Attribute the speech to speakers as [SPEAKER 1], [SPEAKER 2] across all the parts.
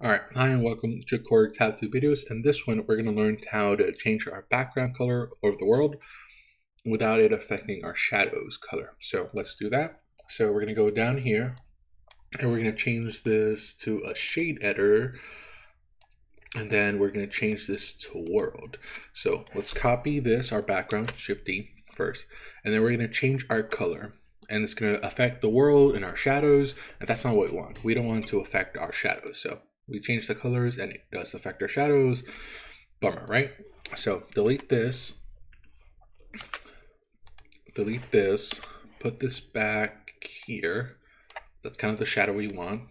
[SPEAKER 1] Alright, hi and welcome to Korg's How-To Videos. In this one, we're going to learn how to change our background color over the world without it affecting our shadows color. So let's do that. So we're going to go down here and we're going to change this to a shade editor, and then we're going to change this to world. So let's copy this, our background, Shift-D first, and then we're going to change our color. And it's going to affect the world and our shadows, and that's not what we want. We don't want it to affect our shadows. So we change the colors and it does affect our shadows. Bummer, right? So delete this, put this back here. That's kind of the shadow we want.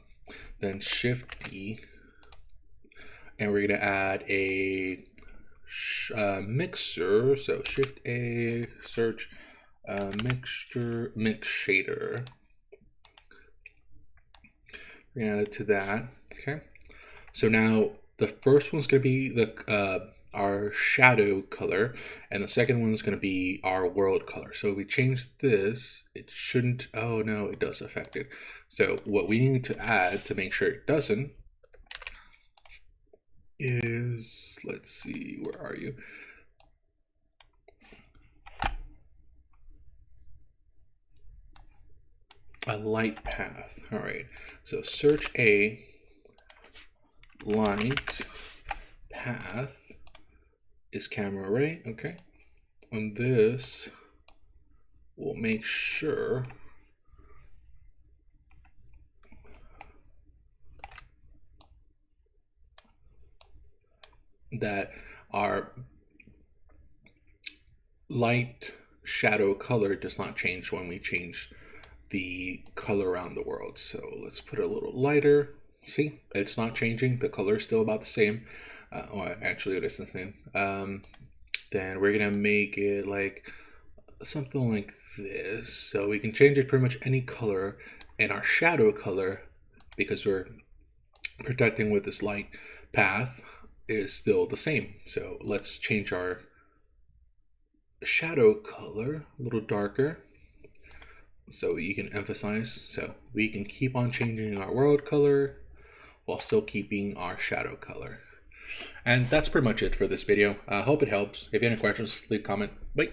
[SPEAKER 1] Then Shift D, and we're going to add a mixer. So Shift A, search mixture, mix shader. We're going to add it to that. Okay. So now the first one's going to be the our shadow color, and the second one's going to be our world color. So if we change this, it shouldn't, oh no, it does affect it. So what we need to add to make sure it doesn't is, let's see, where are you? A light path. All right, so search a light path is camera array. Okay, on this we'll make sure that our light shadow color does not change when we change the color around the world. So let's put it a little lighter. See, it's not changing. The color is still about the same. Or actually it is the same. Then we're gonna make it like something like this. So we can change it pretty much any color, and our shadow color, because we're protecting with this light path, is still the same. So let's change our shadow color a little darker so you can emphasize. So we can keep on changing our world color while still keeping our shadow color. And that's pretty much it for this video. I hope it helps. If you have any questions, leave a comment. Bye.